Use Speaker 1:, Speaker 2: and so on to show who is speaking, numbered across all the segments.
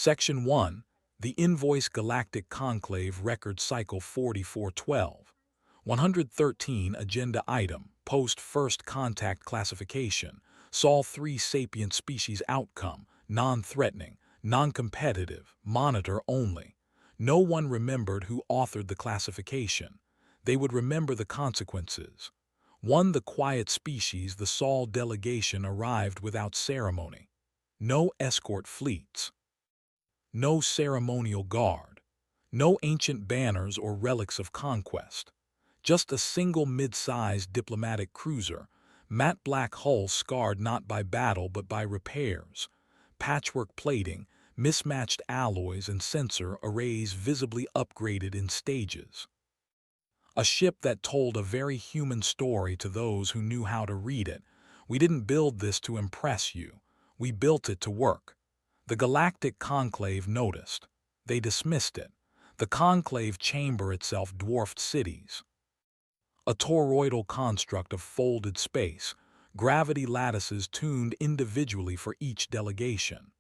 Speaker 1: Section 1. The Invoice Galactic Conclave Record Cycle 4412. 113 Agenda Item. Post First Contact Classification. Sol 3 Sapient Species Outcome. Non-threatening. Non-competitive. Monitor only. No one remembered who authored the classification. They would remember the consequences. 1. The quiet species. The Sol delegation arrived without ceremony. No escort fleets. No ceremonial guard. No ancient banners or relics of conquest. Just a single mid-sized diplomatic cruiser, matte black hull scarred not by battle but by repairs, patchwork plating, mismatched alloys and sensor arrays visibly upgraded in stages. A ship that told a very human story to those who knew how to read it. We didn't build this to impress you. We built it to work. The Galactic Conclave noticed. They dismissed it. The Conclave chamber itself dwarfed cities. A toroidal construct of folded space, gravity lattices tuned individually for each delegation.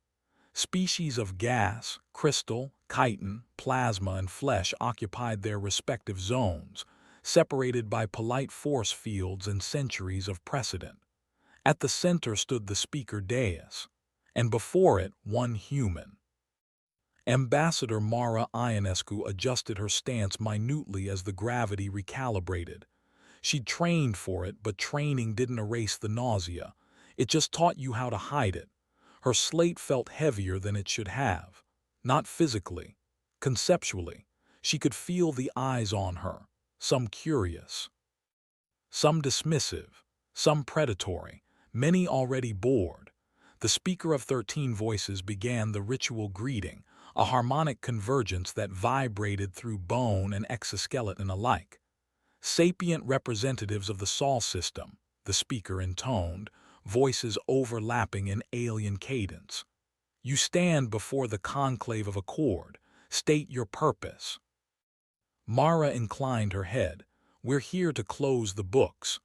Speaker 1: Species of gas, crystal, chitin, plasma, and flesh occupied their respective zones, separated by polite force fields and centuries of precedent. At the center stood the speaker dais, and before it one human. Ambassador Mara Ionescu adjusted her stance minutely as the gravity recalibrated. She'd trained for it, but training didn't erase the nausea. It just taught you how to hide it. Her slate felt heavier than it should have. Not physically, conceptually. She could feel the eyes on her, some curious, some dismissive, some predatory, many already bored. The speaker of 13 voices began the ritual greeting, a harmonic convergence that vibrated through bone and exoskeleton alike. Sapient representatives of the Sol system, the speaker intoned, voices overlapping in alien cadence. You stand before the conclave of accord. State your purpose. Mara inclined her head. We're here to close the books.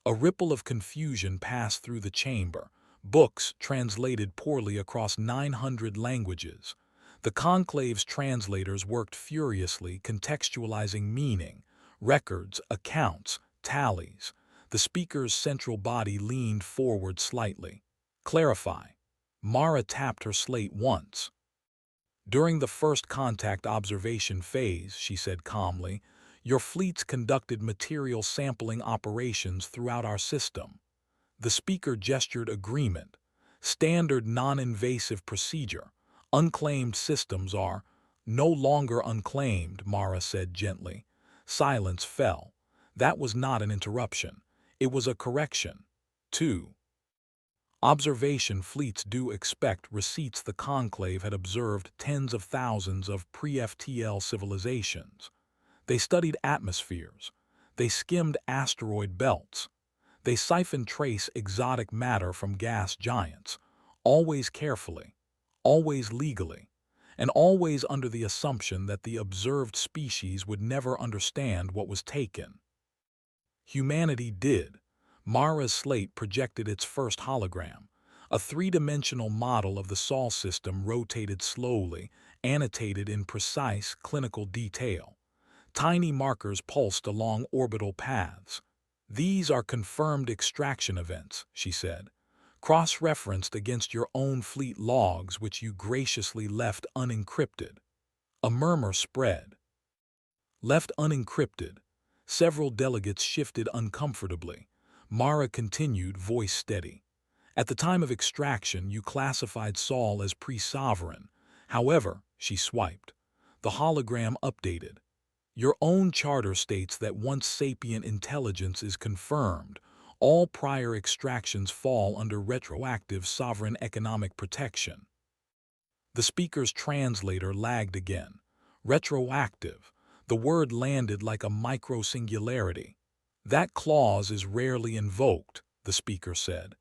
Speaker 1: A ripple of confusion passed through the chamber. Books translated poorly across 900 languages. The conclave's translators worked furiously, contextualizing meaning, records, accounts, tallies. The speaker's central body leaned forward slightly. Clarify. Mara tapped her slate once. During the first contact observation phase, she said calmly, your fleets conducted material sampling operations throughout our system. The speaker gestured agreement. Standard non-invasive procedure. Unclaimed systems are no longer unclaimed, Mara said gently. Silence fell. That was not an interruption. It was a correction. 2. Observation fleets do expect receipts. The conclave had observed tens of thousands of pre-FTL civilizations. They studied atmospheres. They skimmed asteroid belts. They siphoned trace exotic matter from gas giants, always carefully, always legally, and always under the assumption that the observed species would never understand what was taken. Humanity did. Mara's slate projected its first hologram. A three-dimensional model of the Sol system rotated slowly, annotated in precise clinical detail. Tiny markers pulsed along orbital paths. These are confirmed extraction events, she said, cross-referenced against your own fleet logs which you graciously left unencrypted. A murmur spread. Left unencrypted. Several delegates shifted uncomfortably. Mara continued, voice steady. At the time of extraction, you classified Sol as pre-sovereign. However, she swiped. The hologram updated. Your own charter states that once sapient intelligence is confirmed, all prior extractions fall under retroactive sovereign economic protection. The speaker's translator lagged again. Retroactive. The word landed like a micro-singularity. That clause is rarely invoked, the speaker said.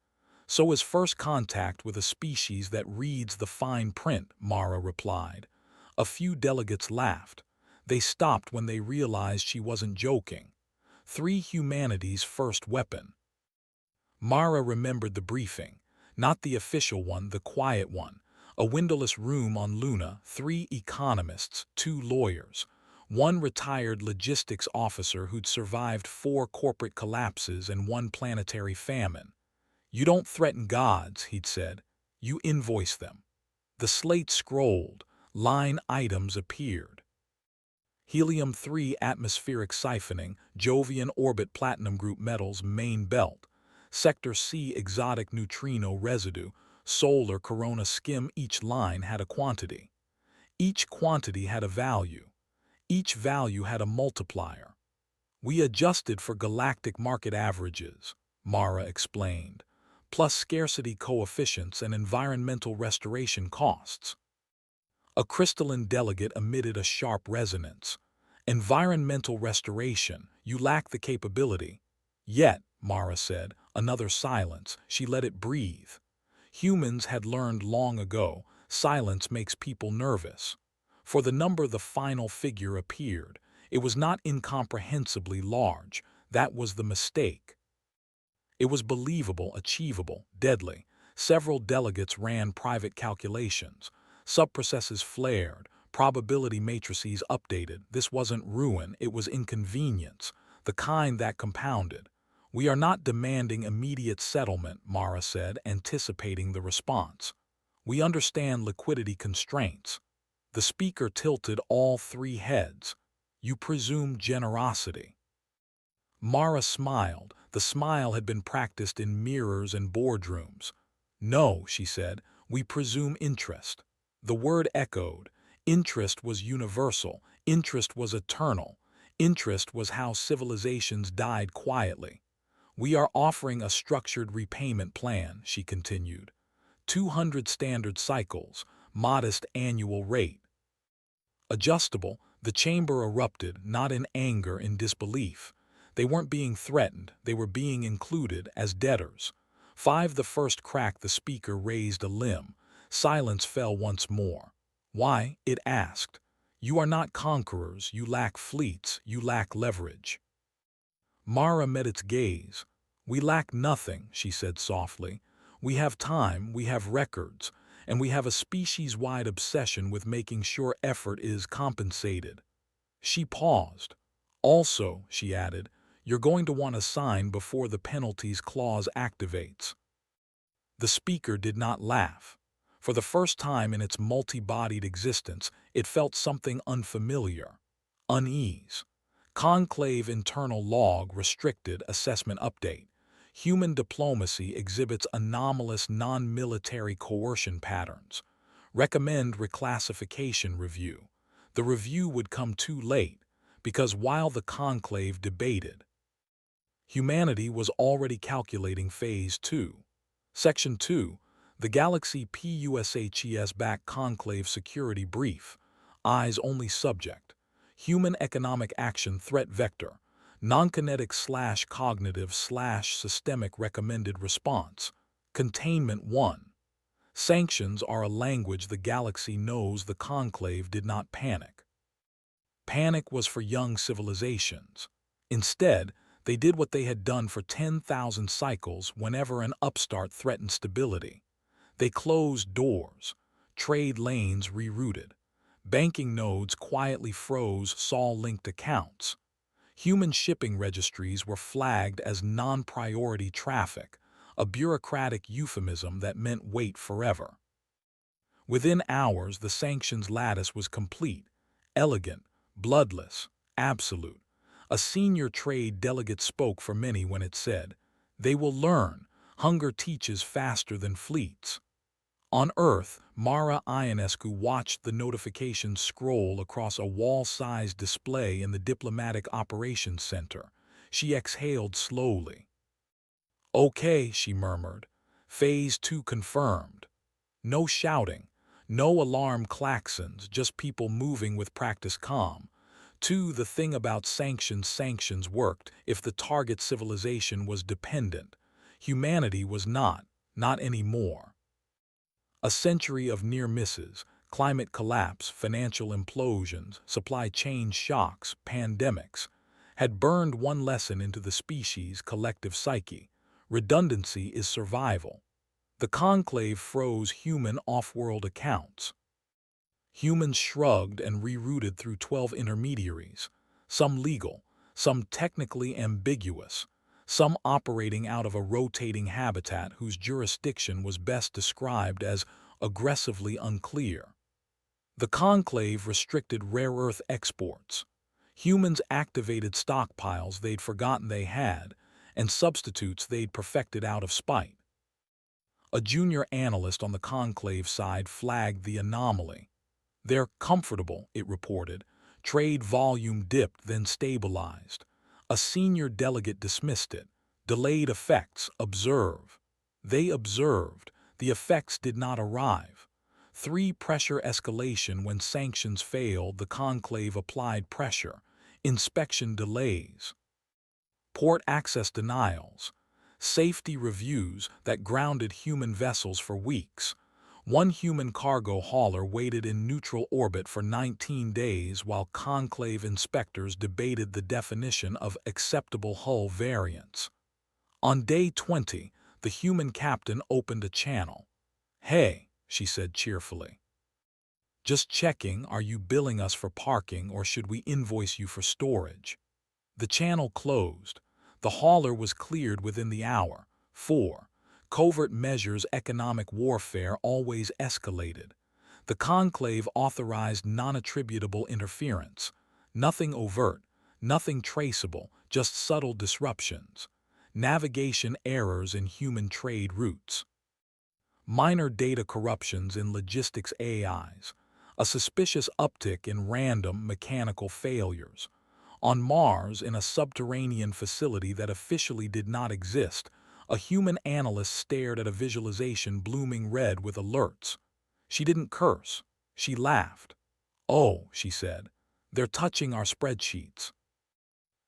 Speaker 1: So is first contact with a species that reads the fine print, Mara replied. A few delegates laughed. They stopped when they realized she wasn't joking. 3. Humanity's first weapon. Mara remembered the briefing, not the official one, the quiet one. A windowless room on Luna, 3 economists, 2 lawyers, 1 retired logistics officer who'd survived 4 corporate collapses and 1 planetary famine. "You don't threaten gods," he'd said. "You invoice them." The slate scrolled. Line items appeared. Helium-3 atmospheric siphoning, Jovian orbit platinum group metals main belt, Sector C exotic neutrino residue, solar corona skim. Each line had a quantity. Each quantity had a value. Each value had a multiplier. "We adjusted for galactic market averages," Mara explained, "plus scarcity coefficients and environmental restoration costs." A crystalline delegate emitted a sharp resonance. "Environmental restoration, you lack the capability." "Yet," Mara said, another silence. She let it breathe. Humans had learned long ago, silence makes people nervous. For the number the final figure appeared, it was not incomprehensibly large. That was the mistake. It was believable, achievable, deadly. Several delegates ran private calculations. Subprocesses flared, probability matrices updated. This wasn't ruin, it was inconvenience, the kind that compounded. "We are not demanding immediate settlement," Mara said, anticipating the response. "We understand liquidity constraints." The speaker tilted all 3 heads. "You presume generosity." Mara smiled. The smile had been practiced in mirrors and boardrooms. "No," she said, "we presume interest." The word echoed. Interest was universal. Interest was eternal. Interest was how civilizations died quietly. "We are offering a structured repayment plan," she continued. 200 standard cycles, modest annual rate. Adjustable, the chamber erupted, not in anger, in disbelief. They weren't being threatened, they were being included as debtors. 5 The first crack. The speaker raised a limb. Silence fell once more. "Why?" it asked. "You are not conquerors, you lack fleets, you lack leverage." Mara met its gaze. "We lack nothing," she said softly. "We have time, we have records, and we have a species-wide obsession with making sure effort is compensated." She paused. "Also," she added, "you're going to want to sign before the penalties clause activates." The speaker did not laugh. For the first time in its multi-bodied existence, it felt something unfamiliar. Unease. Conclave internal log restricted assessment update. Human diplomacy exhibits anomalous non-military coercion patterns. Recommend reclassification review. The review would come too late, because while the conclave debated, humanity was already calculating Phase 2. Section 2, the Galaxy PUSHES-backed conclave security brief. Eyes-only subject. Human economic action threat vector. Non-kinetic/cognitive/systemic recommended response. Containment 1. Sanctions are a language the Galaxy knows. The conclave did not panic. Panic was for young civilizations. Instead, they did what they had done for 10,000 cycles whenever an upstart threatened stability. They closed doors. Trade lanes rerouted. Banking nodes quietly froze Sol-linked accounts. Human shipping registries were flagged as non-priority traffic, a bureaucratic euphemism that meant wait forever. Within hours, the sanctions lattice was complete, elegant, bloodless, absolute. A senior trade delegate spoke for many when it said, "They will learn. Hunger teaches faster than fleets." On Earth, Mara Ionescu watched the notifications scroll across a wall-sized display in the Diplomatic Operations Center. She exhaled slowly. "Okay," she murmured. "Phase 2 confirmed." No shouting, no alarm klaxons, just people moving with practiced calm. 2. The thing about sanctions worked if the target civilization was dependent. Humanity was not anymore. A century of near misses, climate collapse, financial implosions, supply chain shocks, pandemics, had burned one lesson into the species' collective psyche. Redundancy is survival. The conclave froze human off-world accounts. Humans shrugged and rerouted through 12 intermediaries, some legal, some technically ambiguous, some operating out of a rotating habitat whose jurisdiction was best described as aggressively unclear. The conclave restricted rare earth exports. Humans activated stockpiles they'd forgotten they had, and substitutes they'd perfected out of spite. A junior analyst on the conclave side flagged the anomaly. "They're comfortable," it reported. "Trade volume dipped, then stabilized." A senior delegate dismissed it. "Delayed effects, observe." They observed. The effects did not arrive. 3. Pressure escalation. When sanctions failed, the conclave applied pressure. Inspection delays. Port access denials. Safety reviews that grounded human vessels for weeks. One human cargo hauler waited in neutral orbit for 19 days while conclave inspectors debated the definition of acceptable hull variance. On day 20, the human captain opened a channel. "Hey," she said cheerfully. "Just checking, are you billing us for parking or should we invoice you for storage?" The channel closed. The hauler was cleared within the hour. 4. Covert measures. Economic warfare always escalated. The conclave authorized non-attributable interference. Nothing overt, nothing traceable, just subtle disruptions. Navigation errors in human trade routes. Minor data corruptions in logistics AIs. A suspicious uptick in random mechanical failures. On Mars, in a subterranean facility that officially did not exist, a human analyst stared at a visualization blooming red with alerts. She didn't curse. She laughed. "Oh," she said, "they're touching our spreadsheets."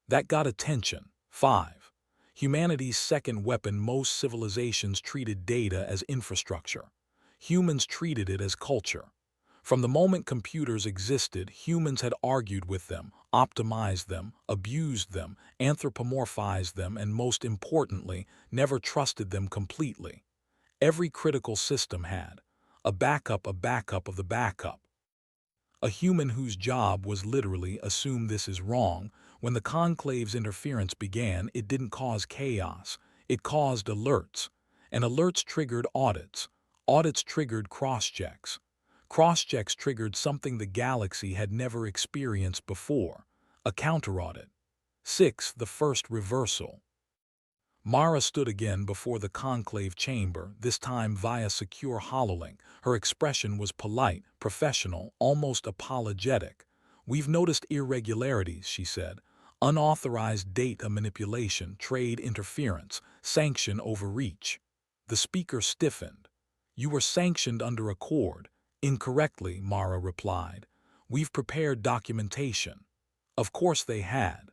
Speaker 1: That got attention. 5. Humanity's second weapon. Most civilizations treated data as infrastructure. Humans treated it as culture. From the moment computers existed, humans had argued with them, optimized them, abused them, anthropomorphized them, and most importantly, never trusted them completely. Every critical system had a backup of the backup. A human whose job was literally assume this is wrong. When the conclave's interference began, it didn't cause chaos. It caused alerts. And alerts triggered audits. Audits triggered cross-checks. Cross-checks triggered something the galaxy had never experienced before, a counter-audit. 6. The first reversal. Mara stood again before the conclave chamber, this time via secure hololink. Her expression was polite, professional, almost apologetic. "We've noticed irregularities," she said. "Unauthorized data manipulation, trade interference, sanction overreach." The speaker stiffened. "You were sanctioned under accord." "Incorrectly," Mara replied. "We've prepared documentation." Of course they had.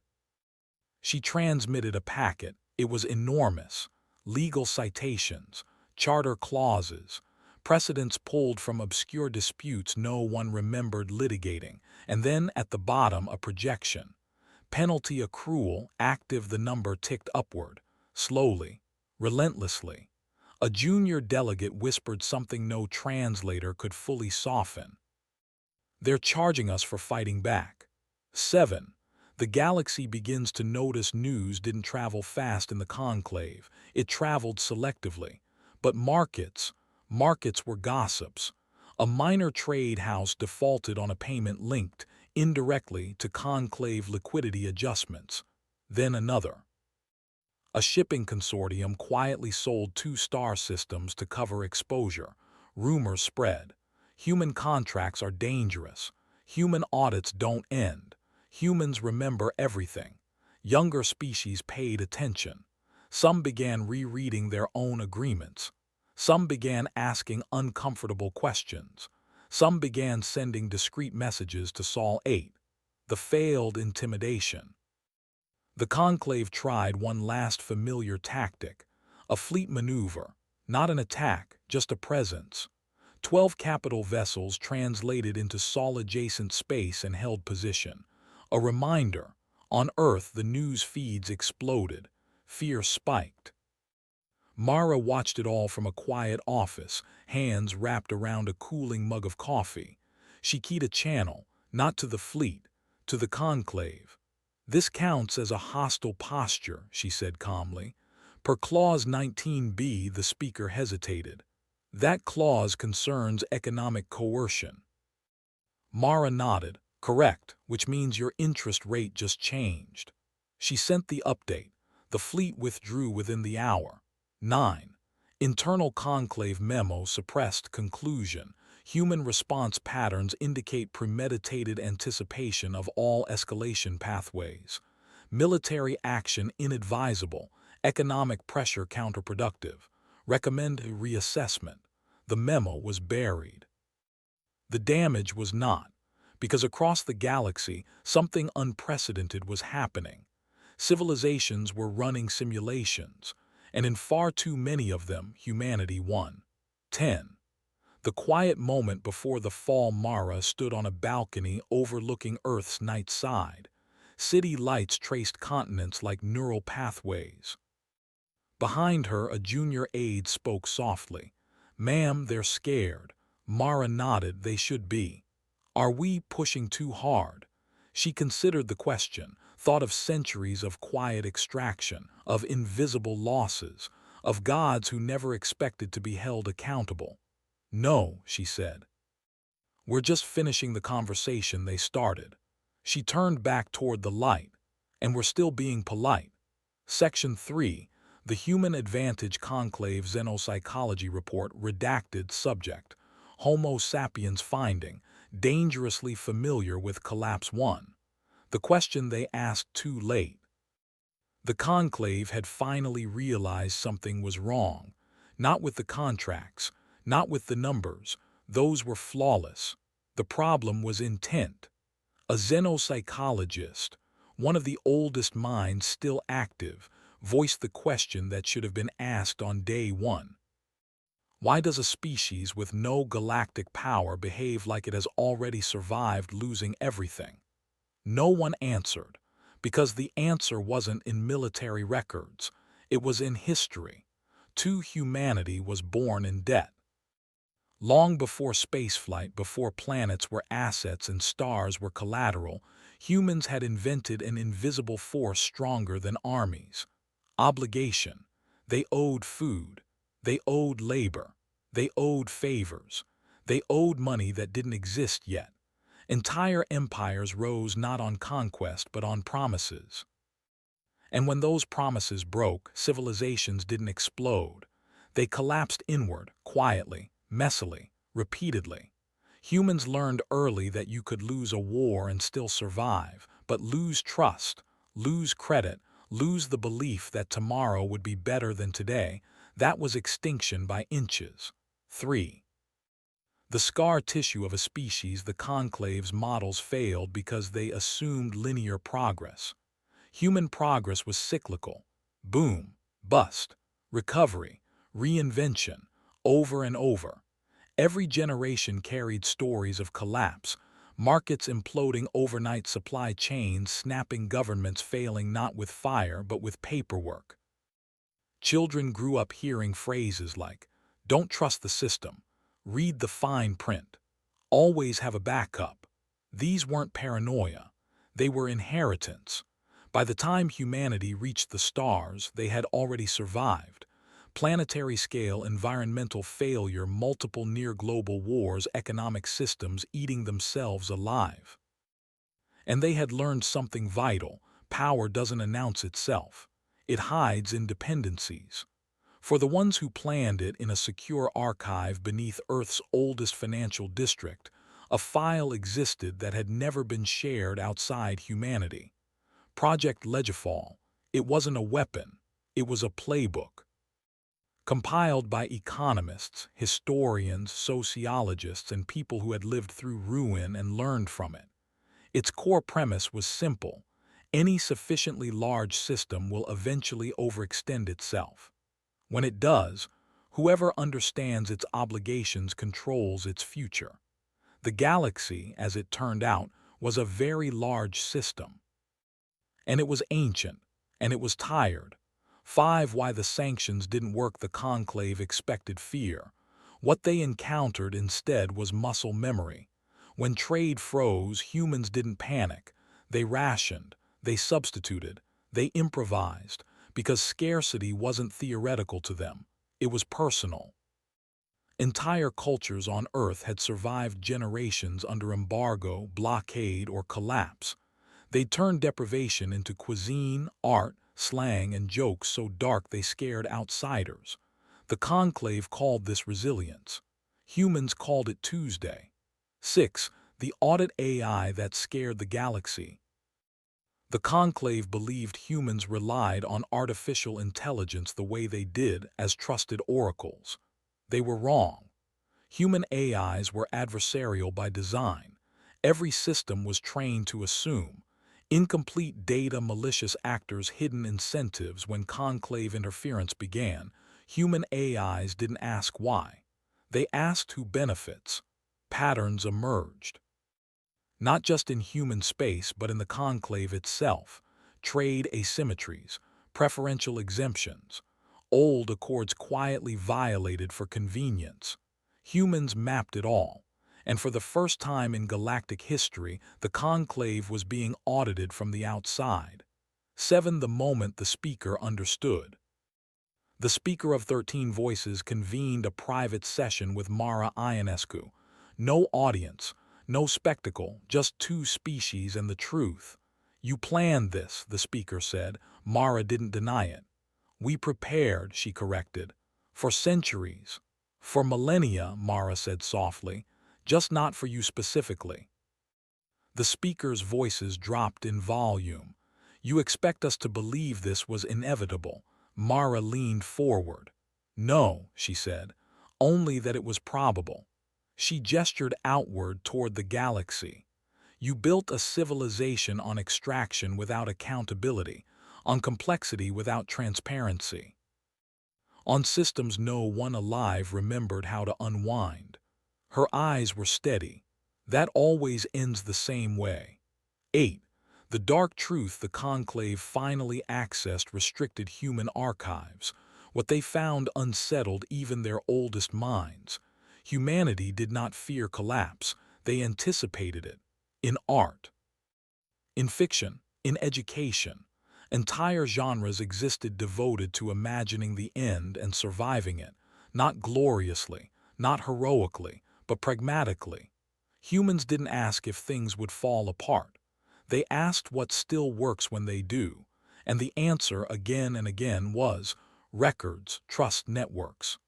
Speaker 1: She transmitted a packet. It was enormous. Legal citations, charter clauses, precedents pulled from obscure disputes no one remembered litigating, and then at the bottom a projection. Penalty accrual, active. The number ticked upward, slowly, relentlessly. A junior delegate whispered something no translator could fully soften. "They're charging us for fighting back." 7. The galaxy begins to notice news didn't travel fast in the conclave. It traveled selectively. But markets were gossips. A minor trade house defaulted on a payment linked, indirectly, to conclave liquidity adjustments. Then another. A shipping consortium quietly sold 2 star systems to cover exposure. Rumors spread. Human contracts are dangerous. Human audits don't end. Humans remember everything. Younger species paid attention. Some began rereading their own agreements. Some began asking uncomfortable questions. Some began sending discreet messages to Sol 8. The failed intimidation. The conclave tried one last familiar tactic, a fleet maneuver, not an attack, just a presence. 12 capital vessels translated into Sol-adjacent space and held position. A reminder, on Earth the news feeds exploded, fear spiked. Mara watched it all from a quiet office, hands wrapped around a cooling mug of coffee. She keyed a channel, not to the fleet, to the conclave. "This counts as a hostile posture," she said calmly. "Per Clause 19b," the speaker hesitated. "That clause concerns economic coercion." Mara nodded. "Correct, which means your interest rate just changed." She sent the update. The fleet withdrew within the hour. 9. Internal conclave memo suppressed conclusion. Human response patterns indicate premeditated anticipation of all escalation pathways. Military action inadvisable. Economic pressure counterproductive. Recommend reassessment. The memo was buried. The damage was not, because across the galaxy something unprecedented was happening. Civilizations were running simulations, and in far too many of them humanity won. 10. The quiet moment before the fall. Mara stood on a balcony overlooking Earth's night side. City lights traced continents like neural pathways. Behind her, a junior aide spoke softly. "Ma'am, they're scared." Mara nodded. "They should be." "Are we pushing too hard?" She considered the question, thought of centuries of quiet extraction, of invisible losses, of gods who never expected to be held accountable. "No," she said. "We're just finishing the conversation they started." She turned back toward the light. "And we're still being polite." Section 3. The Human Advantage Conclave Xenopsychology Report. Redacted subject. Homo sapiens finding. Dangerously familiar with Collapse 1. The question they asked too late. The conclave had finally realized something was wrong. Not with the contracts, not with the numbers. Those were flawless. The problem was intent. A xenopsychologist, one of the oldest minds still active, voiced the question that should have been asked on day one. Why does a species with no galactic power behave like it has already survived losing everything? No one answered, because the answer wasn't in military records. It was in history. Humanity was born in debt. Long before spaceflight, before planets were assets and stars were collateral, humans had invented an invisible force stronger than armies. Obligation. They owed food. They owed labor. They owed favors. They owed money that didn't exist yet. Entire empires rose not on conquest but on promises. And when those promises broke, civilizations didn't explode. They collapsed inward, quietly, messily, repeatedly. Humans learned early that you could lose a war and still survive, but lose trust, lose credit, lose the belief that tomorrow would be better than today. That was extinction by inches. 3. The scar tissue of a species. The conclave's models failed because they assumed linear progress. Human progress was cyclical. Boom, bust, recovery, reinvention, over and over. Every generation carried stories of collapse, markets imploding overnight, supply chains snapping, governments failing not with fire but with paperwork. Children grew up hearing phrases like, "Don't trust the system," "Read the fine print," "Always have a backup." These weren't paranoia. They were inheritance. By the time humanity reached the stars, they had already survived. Planetary scale environmental failure, multiple near-global wars, economic systems eating themselves alive. And they had learned something vital. Power doesn't announce itself. It hides in dependencies. For the ones who planned it, in a secure archive beneath Earth's oldest financial district, a file existed that had never been shared outside humanity. Project Legifall. It wasn't a weapon. It was a playbook. Compiled by economists, historians, sociologists, and people who had lived through ruin and learned from it. Its core premise was simple. Any sufficiently large system will eventually overextend itself. When it does, whoever understands its obligations controls its future. The galaxy, as it turned out, was a very large system. And it was ancient, and it was tired. 5. Why the sanctions didn't work. The conclave expected fear. What they encountered instead was muscle memory. When trade froze, humans didn't panic. They rationed, they substituted, they improvised, because scarcity wasn't theoretical to them. It was personal. Entire cultures on Earth had survived generations under embargo, blockade, or collapse. They'd turned deprivation into cuisine, art, slang, and jokes so dark they scared outsiders. The conclave called this resilience. Humans called it Tuesday. 6. The audit AI that scared the galaxy. The conclave believed humans relied on artificial intelligence the way they did as trusted oracles. They were wrong. Human AIs were adversarial by design. Every system was trained to assume. Incomplete data, malicious actors, hidden incentives. When conclave interference began, human AIs didn't ask why. They asked who benefits. Patterns emerged. Not just in human space, but in the conclave itself. Trade asymmetries, preferential exemptions, old accords quietly violated for convenience. Humans mapped it all, and for the first time in galactic history, the conclave was being audited from the outside. 7. The moment the speaker understood. The speaker of 13 voices convened a private session with Mara Ionescu. No audience, no spectacle, just two species and the truth. "You planned this," the speaker said. Mara didn't deny it. "We prepared," she corrected. "For centuries. For millennia," Mara said softly. "Just not for you specifically." The speaker's voices dropped in volume. "You expect us to believe this was inevitable?" Mara leaned forward. "No," she said, "only that it was probable." She gestured outward toward the galaxy. "You built a civilization on extraction without accountability, on complexity without transparency, on systems no one alive remembered how to unwind." Her eyes were steady. "That always ends the same way." 8. The dark truth. The conclave finally accessed restricted human archives. What they found unsettled even their oldest minds. Humanity did not fear collapse. They anticipated it. In art, in fiction, in education, entire genres existed devoted to imagining the end and surviving it, not gloriously, not heroically, but pragmatically. Humans didn't ask if things would fall apart. They asked what still works when they do, and the answer again and again was records, trust networks,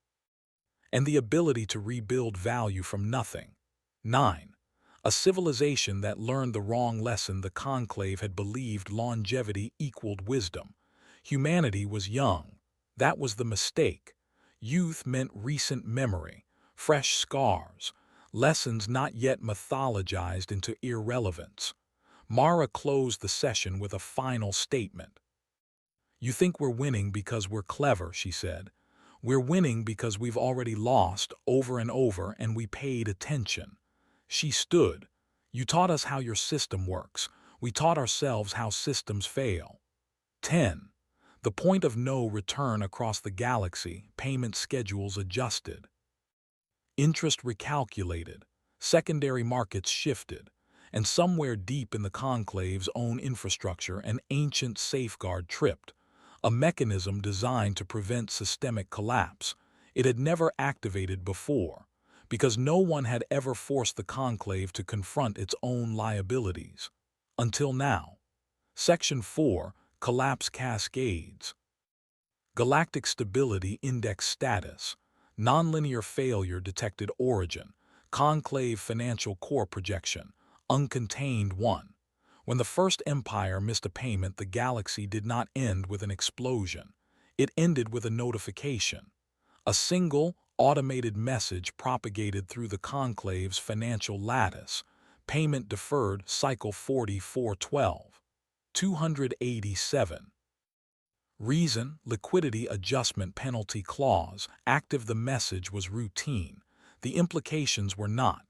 Speaker 1: and the ability to rebuild value from nothing. 9. A civilization that learned the wrong lesson. The conclave had believed longevity equaled wisdom. Humanity was young. That was the mistake. Youth meant recent memory, fresh scars, lessons not yet mythologized into irrelevance. Mara closed the session with a final statement. "You think we're winning because we're clever," she said. "We're winning because we've already lost over and over and we paid attention." She stood. "You taught us how your system works. We taught ourselves how systems fail." 10. The point of no return. Across the galaxy, payment schedules adjusted. Interest recalculated. Secondary markets shifted. And somewhere deep in the conclave's own infrastructure, an ancient safeguard tripped. A mechanism designed to prevent systemic collapse. It had never activated before, because no one had ever forced the conclave to confront its own liabilities. Until now. Section 4. Collapse Cascades. Galactic Stability Index Status. Nonlinear failure detected. Origin. Conclave Financial Core Projection. Uncontained 1. When the First Empire missed a payment, the galaxy did not end with an explosion. It ended with a notification. A single, automated message propagated through the conclave's financial lattice. Payment deferred. Cycle 4412. 287. Reason, liquidity adjustment penalty clause. Active. The message was routine. The implications were not.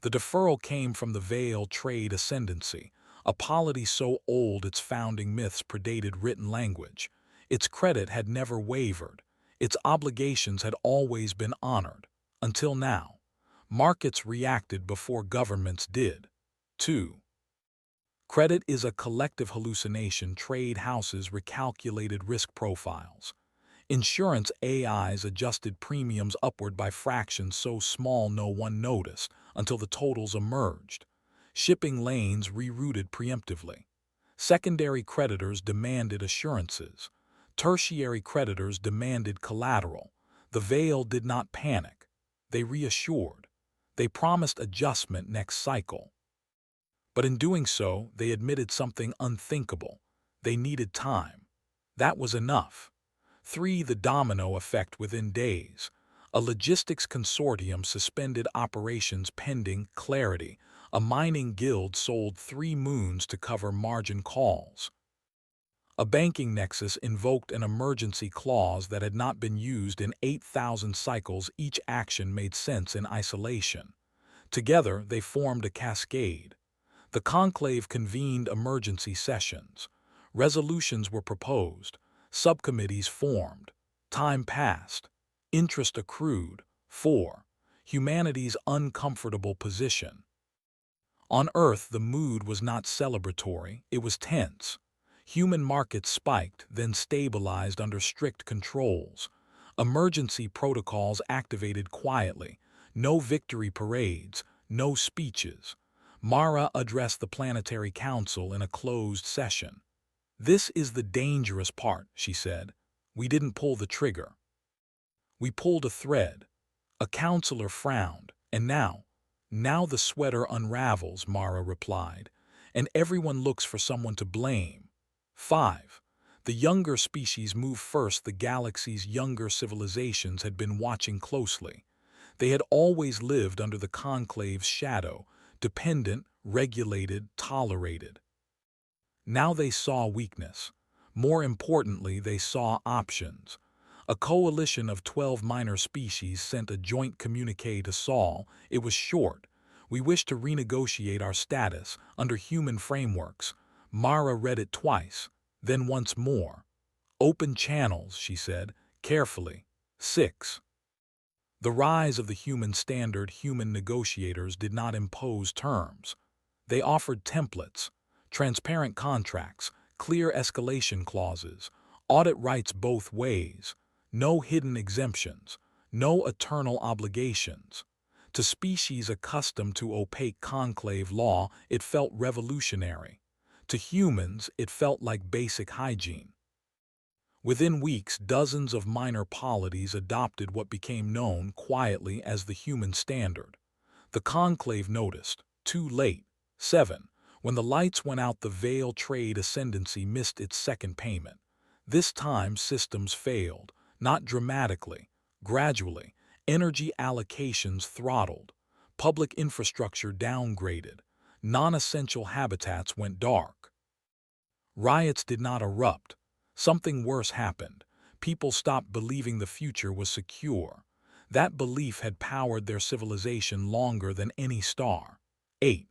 Speaker 1: The deferral came from the veil trade ascendancy, a polity so old its founding myths predated written language. Its credit had never wavered. Its obligations had always been honored. Until now. Markets reacted before governments did. 2. Credit is a collective hallucination. Trade houses recalculated risk profiles. Insurance AIs adjusted premiums upward by fractions so small no one noticed until the totals emerged. Shipping lanes rerouted preemptively. Secondary creditors demanded assurances. Tertiary creditors demanded collateral. The veil did not panic. They reassured. They promised adjustment next cycle. But in doing so, they admitted something unthinkable. They needed time. That was enough. 3. The domino effect within days. A logistics consortium suspended operations pending clarity. A mining guild sold 3 moons to cover margin calls. A banking nexus invoked an emergency clause that had not been used in 8,000 cycles. Each action made sense in isolation. Together, they formed a cascade. The conclave convened emergency sessions. Resolutions were proposed. Subcommittees formed. Time passed. Interest accrued. 4. Humanity's uncomfortable position. On Earth, the mood was not celebratory, it was tense. Human markets spiked, then stabilized under strict controls. Emergency protocols activated quietly. No victory parades, no speeches. Mara addressed the Planetary Council in a closed session. "This is the dangerous part," she said. "We didn't pull the trigger. We pulled a thread." A counselor frowned. "And now the sweater unravels," Mara replied, "and everyone looks for someone to blame." 5. The younger species moved first. The galaxy's younger civilizations had been watching closely. They had always lived under the conclave's shadow, dependent, regulated, tolerated. Now they saw weakness. More importantly, they saw options. A coalition of 12 minor species sent a joint communiqué to Sol. It was short. "We wish to renegotiate our status under human frameworks." Mara read it twice, then once more. "Open channels," she said, carefully. 6. The rise of the human standard. Human negotiators did not impose terms. They offered templates, transparent contracts, clear escalation clauses, audit rights both ways, no hidden exemptions, no eternal obligations. To species accustomed to opaque conclave law, it felt revolutionary. To humans, it felt like basic hygiene. Within weeks, dozens of minor polities adopted what became known quietly as the human standard. The conclave noticed, too late. 7. When the lights went out, the veil trade ascendancy missed its second payment. This time, systems failed, not dramatically, gradually. Energy allocations throttled, public infrastructure downgraded, non-essential habitats went dark. Riots did not erupt. Something worse happened. People stopped believing the future was secure. That belief had powered their civilization longer than any star. 8.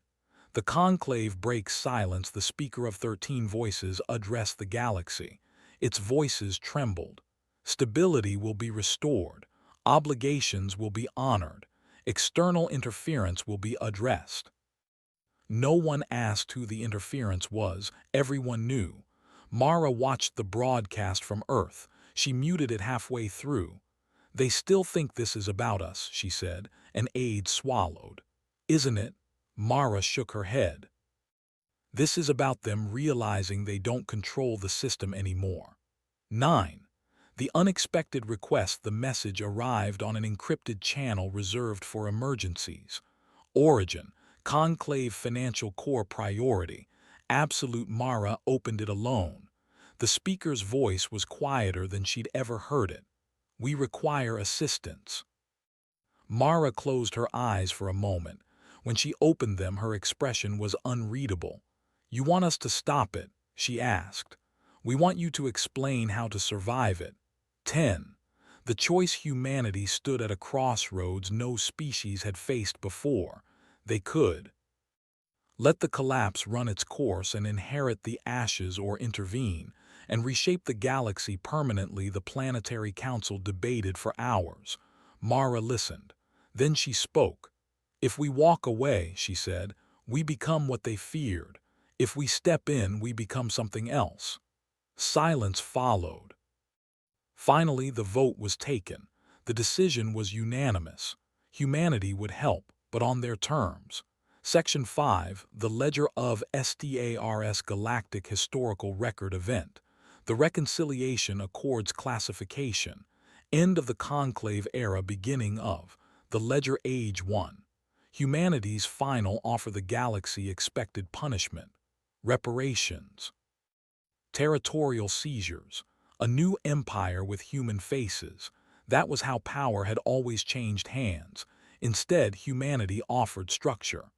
Speaker 1: The conclave breaks silence. The speaker of 13 voices addressed the galaxy. Its voices trembled. Stability will be restored. Obligations will be honored. External interference will be addressed. No one asked who the interference was. Everyone knew. Mara watched the broadcast from Earth. She muted it halfway through. "They still think this is about us," she said. An aide swallowed. "Isn't it?" Mara shook her head. "This is about them realizing they don't control the system anymore." 9. The unexpected request. The message arrived on an encrypted channel reserved for emergencies. Origin, conclave financial core priority. Absolute. Mara opened it alone. The speaker's voice was quieter than she'd ever heard it. "We require assistance." Mara closed her eyes for a moment. When she opened them, her expression was unreadable. "You want us to stop it?" she asked. "We want you to explain how to survive it." 10. The choice. Humanity stood at a crossroads no species had faced before. They could let the collapse run its course and inherit the ashes, or intervene, and reshape the galaxy permanently. The Planetary Council debated for hours. Mara listened. Then she spoke. "If we walk away," she said, "we become what they feared. If we step in, we become something else." Silence followed. Finally, the vote was taken. The decision was unanimous. Humanity would help, but on their terms. Section 5, the Ledger of STARS Galactic Historical Record Event. The Reconciliation Accords Classification. End of the Conclave Era, beginning of the Ledger Age 1. Humanity's final offer. The galaxy expected punishment. Reparations. Territorial seizures. A new empire with human faces. That was how power had always changed hands. Instead, humanity offered structure.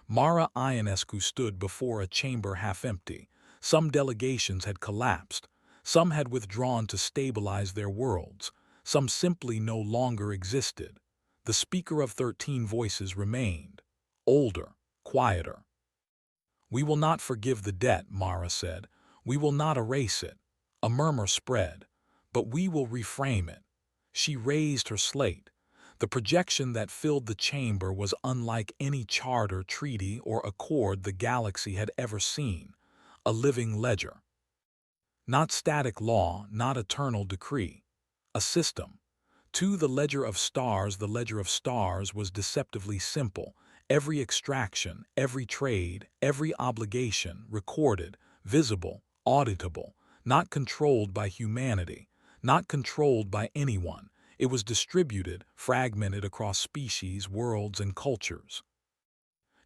Speaker 1: Mara Ionescu stood before a chamber half empty. Some delegations had collapsed. Some had withdrawn to stabilize their worlds. Some simply no longer existed. The speaker of 13 voices remained. Older, quieter. "We will not forgive the debt," Mara said. "We will not erase it." A murmur spread. "But we will reframe it." She raised her slate. The projection that filled the chamber was unlike any charter, treaty, or accord the galaxy had ever seen. A living ledger. Not static law, not eternal decree. A system. To the Ledger of Stars, the Ledger of Stars was deceptively simple. Every extraction, every trade, every obligation recorded, visible, auditable, not controlled by humanity, not controlled by anyone. It was distributed, fragmented across species, worlds, and cultures.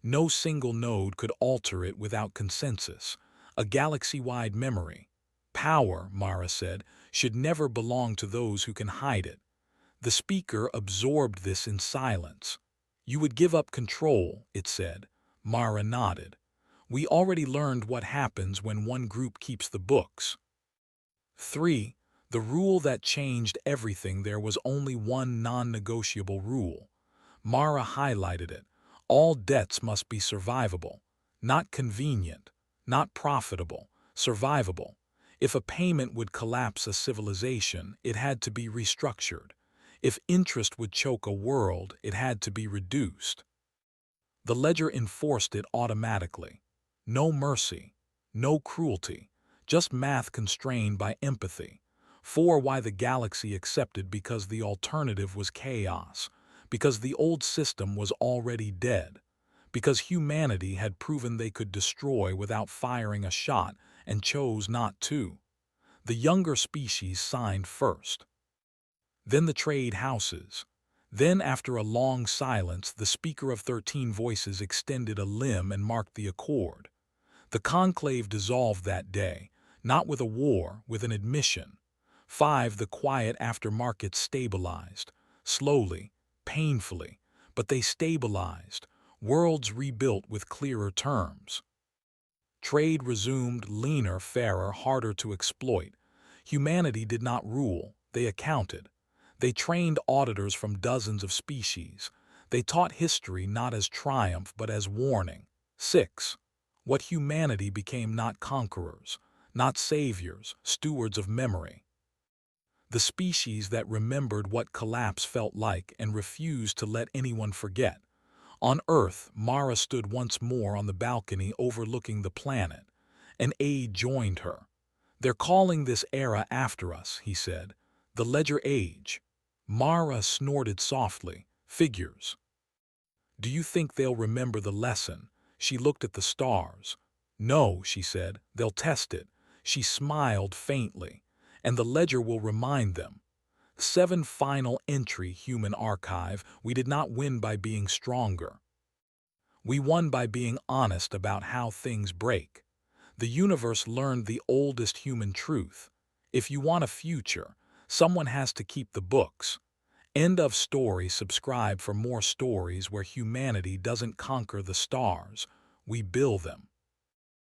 Speaker 1: No single node could alter it without consensus. A galaxy-wide memory. Power, Mara said, should never belong to those who can hide it. The speaker absorbed this in silence. "You would give up control," it said. Mara nodded. "We already learned what happens when one group keeps the books." 3. The rule that changed everything. There was only one non-negotiable rule. Mara highlighted it. All debts must be survivable. Not convenient, not profitable, survivable. If a payment would collapse a civilization, it had to be restructured. If interest would choke a world, it had to be reduced. The ledger enforced it automatically. No mercy, no cruelty, just math constrained by empathy. 4. Why the galaxy accepted? Because the alternative was chaos. Because the old system was already dead. Because humanity had proven they could destroy without firing a shot and chose not to. The younger species signed first. Then the trade houses. Then, after a long silence, the speaker of 13 voices extended a limb and marked the accord. The conclave dissolved that day, not with a war, with an admission. 5. The quiet aftermarket stabilized. Slowly, painfully, but they stabilized. Worlds rebuilt with clearer terms. Trade resumed, leaner, fairer, harder to exploit. Humanity did not rule, they accounted. They trained auditors from dozens of species. They taught history not as triumph but as warning. 6. What humanity became: not conquerors, not saviors, stewards of memory. The species that remembered what collapse felt like and refused to let anyone forget. On Earth, Mara stood once more on the balcony overlooking the planet. An aide joined her. "They're calling this era after us," he said. "The Ledger Age." Mara snorted softly. "Figures." "Do you think they'll remember the lesson?" She looked at the stars. "No," she said, "they'll test it." She smiled faintly. "And the ledger will remind them." 7. Final entry. Human archive. We did not win by being stronger. We won by being honest about how things break. The universe learned the oldest human truth. If you want a future, someone has to keep the books. End of story. Subscribe for more stories where humanity doesn't conquer the stars, we build them.